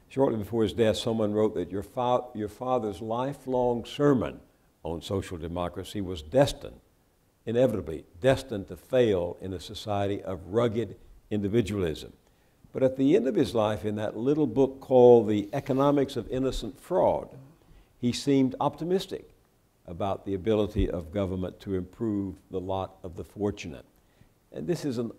Shortly before his death, someone wrote that your father's lifelong sermon on social democracy was inevitably destined to fail in a society of rugged individualism. But at the end of his life, in that little book called The Economics of Innocent Fraud, he seemed optimistic about the ability of government to improve the lot of the fortunate. And this is the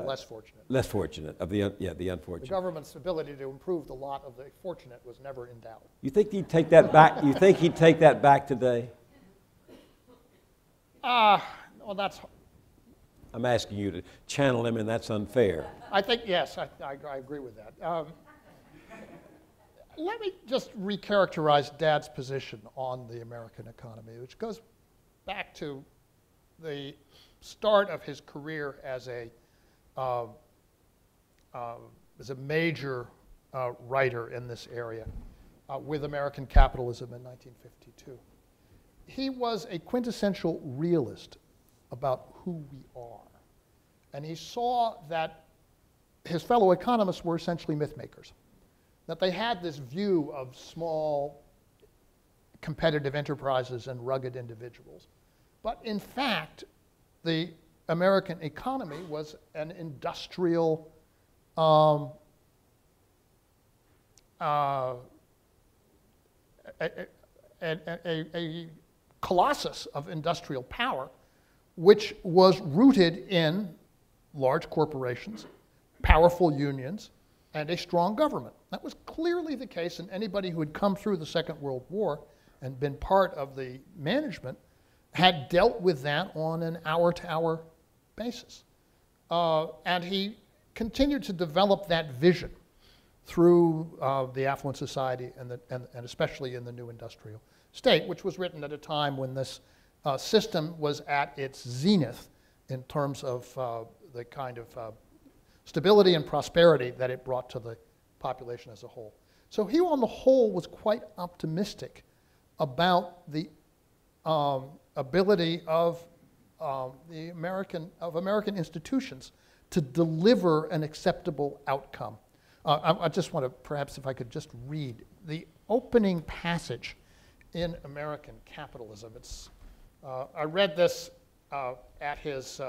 less fortunate. Less fortunate, the unfortunate. The government's ability to improve the lot of the fortunate was never in doubt. You think he'd take that back? You think he'd take that back today? Well, that's... I'm asking you to channel him, and that's unfair. I think, yes, I agree with that. Let me just recharacterize Dad's position on the American economy, which goes back to the start of his career as a major writer in this area with American Capitalism in 1952. He was a quintessential realist about who we are. And he saw that his fellow economists were essentially myth makers, that they had this view of small competitive enterprises and rugged individuals. But in fact, the American economy was an industrial a colossus of industrial power, which was rooted in large corporations, powerful unions, and a strong government. That was clearly the case, and anybody who had come through the Second World War and been part of the management had dealt with that on an hour-to-hour basis. And he continued to develop that vision through the affluent society and especially in the new industrial state, which was written at a time when this system was at its zenith in terms of the kind of stability and prosperity that it brought to the population as a whole. So he, on the whole, was quite optimistic about the ability of American institutions to deliver an acceptable outcome. I just want to, perhaps if I could just read the opening passage in American Capitalism. I read this at his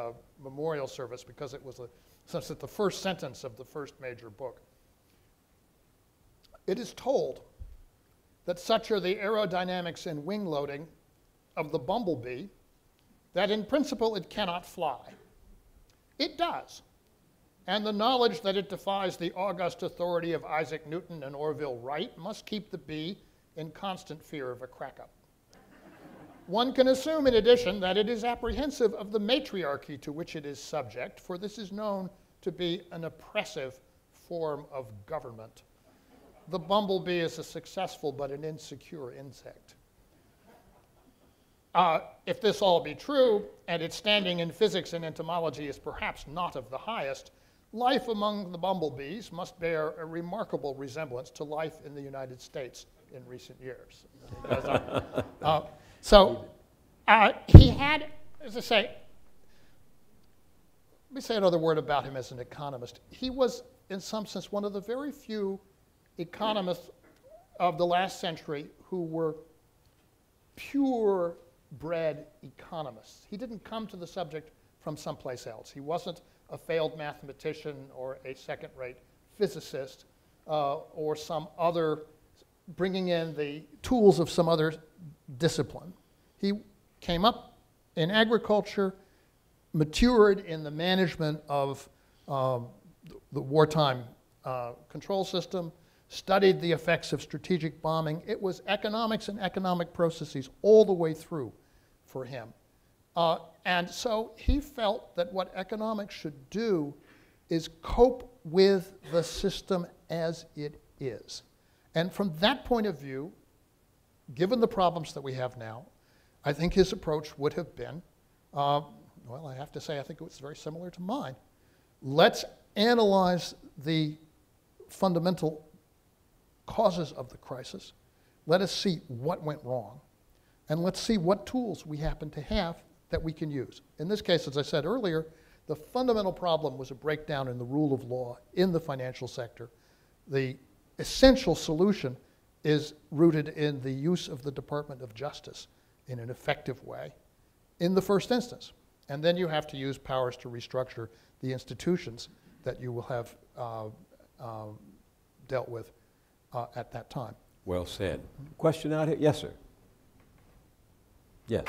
memorial service because it was the first sentence of the first major book. It is told that such are the aerodynamics and wing loading of the bumblebee that in principle it cannot fly. It does. And the knowledge that it defies the august authority of Isaac Newton and Orville Wright must keep the bee in constant fear of a crack-up. One can assume, in addition, that it is apprehensive of the matriarchy to which it is subject, for this is known to be an oppressive form of government. The bumblebee is a successful but an insecure insect. If this all be true, and its standing in physics and entomology is perhaps not of the highest, life among the bumblebees must bear a remarkable resemblance to life in the United States in recent years. So he had, as I say, let me say another word about him as an economist. He was, in some sense, one of the very few economists of the last century who were pure-bred economists. He didn't come to the subject from someplace else. He wasn't a failed mathematician or a second-rate physicist or some other, bringing in the tools of some other discipline. He came up in agriculture, matured in the management of the wartime control system, studied the effects of strategic bombing. It was economics and economic processes all the way through for him. And so he felt that what economics should do is cope with the system as it is. And from that point of view, given the problems that we have now, I think his approach would have been, well, I have to say, I think it was very similar to mine. Let's analyze the fundamental causes of the crisis. Let us see what went wrong. And let's see what tools we happen to have that we can use. In this case, as I said earlier, the fundamental problem was a breakdown in the rule of law in the financial sector. The essential solution is rooted in the use of the Department of Justice in an effective way in the first instance. And then you have to use powers to restructure the institutions that you will have dealt with at that time. Well said. Question out here? Yes, sir. Yes.